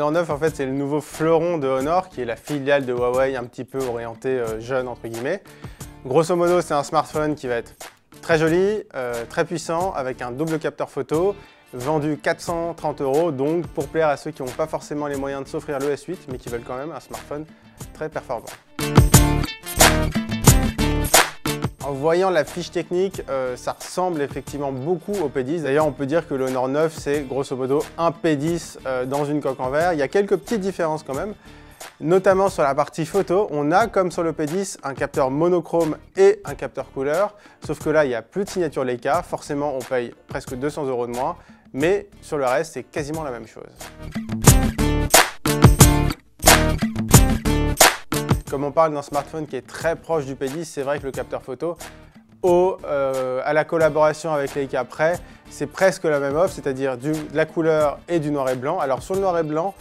Honor 9, en fait, c'est le nouveau fleuron de Honor, qui est la filiale de Huawei, un petit peu orienté jeune, entre guillemets. Grosso modo, c'est un smartphone qui va être très joli, très puissant, avec un double capteur photo, vendu 430 €, donc pour plaire à ceux qui n'ont pas forcément les moyens de s'offrir le S8, mais qui veulent quand même un smartphone très performant. En voyant la fiche technique, ça ressemble effectivement beaucoup au P10. D'ailleurs, on peut dire que le Honor 9, c'est grosso modo un P10 dans une coque en verre. Il y a quelques petites différences quand même, notamment sur la partie photo. On a, comme sur le P10, un capteur monochrome et un capteur couleur, sauf que là, il n'y a plus de signature Leica. Forcément, on paye presque 200 € de moins, mais sur le reste, c'est quasiment la même chose. Comme on parle d'un smartphone qui est très proche du P10, c'est vrai que le capteur photo, à la collaboration avec Leica près, c'est presque la même offre, c'est-à-dire de la couleur et du noir et blanc. Alors sur le noir et blanc,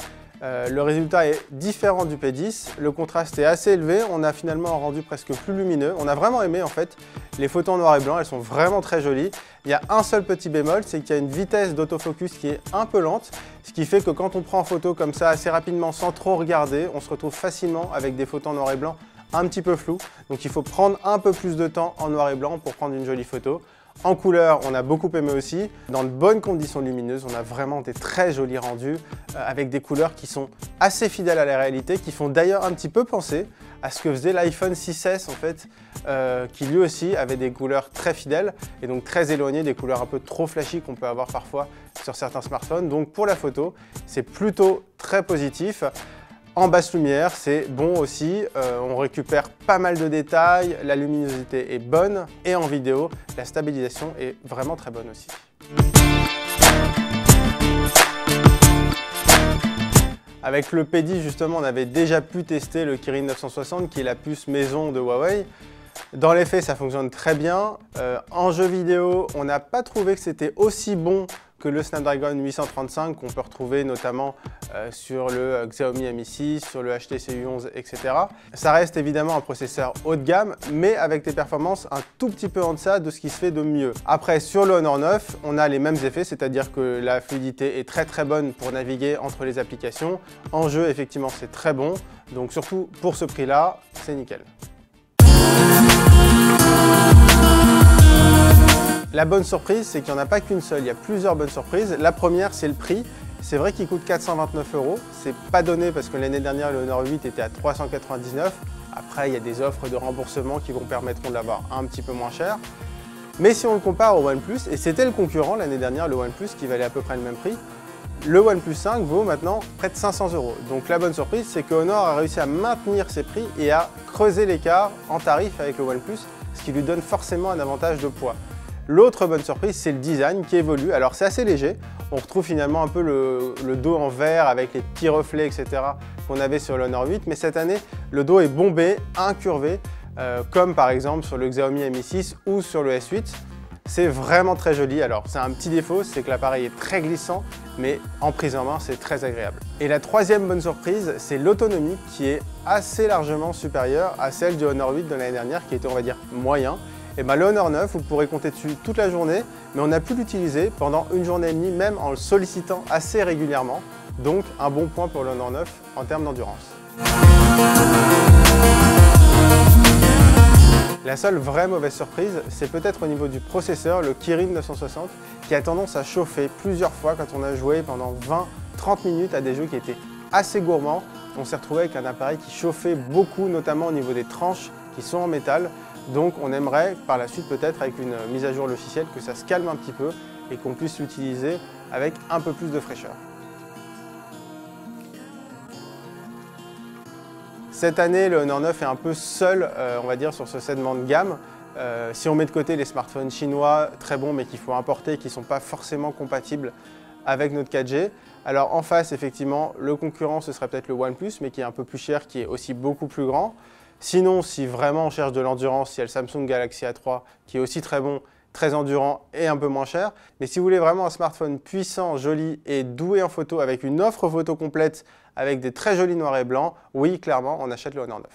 le résultat est différent du P10, le contraste est assez élevé, on a finalement un rendu presque plus lumineux. On a vraiment aimé en fait les photos en noir et blanc, elles sont vraiment très jolies. Il y a un seul petit bémol, c'est qu'il y a une vitesse d'autofocus qui est un peu lente, ce qui fait que quand on prend en photo comme ça assez rapidement sans trop regarder, on se retrouve facilement avec des photos en noir et blanc un petit peu floues. Donc il faut prendre un peu plus de temps en noir et blanc pour prendre une jolie photo. En couleur, on a beaucoup aimé aussi. Dans de bonnes conditions lumineuses, on a vraiment des très jolis rendus avec des couleurs qui sont assez fidèles à la réalité, qui font d'ailleurs un petit peu penser à ce que faisait l'iPhone 6S en fait, qui lui aussi avait des couleurs très fidèles et donc très éloignées des couleurs un peu trop flashy qu'on peut avoir parfois sur certains smartphones. Donc pour la photo, c'est plutôt très positif. En basse lumière, c'est bon aussi, on récupère pas mal de détails, la luminosité est bonne et en vidéo, la stabilisation est vraiment très bonne aussi. Avec le P10 justement, on avait déjà pu tester le Kirin 960 qui est la puce maison de Huawei. Dans les faits, ça fonctionne très bien. En jeu vidéo, on n'a pas trouvé que c'était aussi bon que le Snapdragon 835 qu'on peut retrouver notamment sur le Xiaomi Mi 6, sur le HTC U11, etc. Ça reste évidemment un processeur haut de gamme, mais avec des performances un tout petit peu en deçà de ce qui se fait de mieux. Après, sur le Honor 9, on a les mêmes effets, c'est-à-dire que la fluidité est très très bonne pour naviguer entre les applications. En jeu, effectivement, c'est très bon, donc surtout pour ce prix-là, c'est nickel. La bonne surprise, c'est qu'il n'y en a pas qu'une seule, il y a plusieurs bonnes surprises. La première, c'est le prix. C'est vrai qu'il coûte 429 €. C'est pas donné parce que l'année dernière, le Honor 8 était à 399 €. Après, il y a des offres de remboursement qui vous permettront de l'avoir un petit peu moins cher. Mais si on le compare au OnePlus, et c'était le concurrent l'année dernière, le OnePlus, qui valait à peu près le même prix, le OnePlus 5 vaut maintenant près de 500 €. Donc la bonne surprise, c'est que Honor a réussi à maintenir ses prix et à creuser l'écart en tarif avec le OnePlus, ce qui lui donne forcément un avantage de poids. L'autre bonne surprise, c'est le design qui évolue. Alors c'est assez léger, on retrouve finalement un peu le dos en verre avec les petits reflets, etc. qu'on avait sur le Honor 8, mais cette année, le dos est bombé, incurvé, comme par exemple sur le Xiaomi Mi 6 ou sur le S8. C'est vraiment très joli. Alors c'est un petit défaut, c'est que l'appareil est très glissant, mais en prise en main, c'est très agréable. Et la troisième bonne surprise, c'est l'autonomie qui est assez largement supérieure à celle du Honor 8 de l'année dernière, qui était, on va dire, moyen. Et bien le Honor 9, vous pourrez compter dessus toute la journée, mais on a pu l'utiliser pendant une journée et demie, même en le sollicitant assez régulièrement. Donc un bon point pour le Honor 9 en termes d'endurance. La seule vraie mauvaise surprise, c'est peut-être au niveau du processeur, le Kirin 960, qui a tendance à chauffer plusieurs fois quand on a joué pendant 20-30 minutes à des jeux qui étaient assez gourmands. On s'est retrouvé avec un appareil qui chauffait beaucoup, notamment au niveau des tranches qui sont en métal. Donc on aimerait par la suite peut-être avec une mise à jour logicielle que ça se calme un petit peu et qu'on puisse l'utiliser avec un peu plus de fraîcheur. Cette année, le Honor 9 est un peu seul, on va dire, sur ce segment de gamme. Si on met de côté les smartphones chinois très bons mais qu'il faut importer et qui ne sont pas forcément compatibles avec notre 4G, alors en face, effectivement, le concurrent, ce serait peut-être le OnePlus, mais qui est un peu plus cher, qui est aussi beaucoup plus grand. Sinon, si vraiment on cherche de l'endurance, il y a le Samsung Galaxy A3 qui est aussi très bon, très endurant et un peu moins cher. Mais si vous voulez vraiment un smartphone puissant, joli et doué en photo avec une offre photo complète avec des très jolis noirs et blancs, oui, clairement, on achète le Honor 9.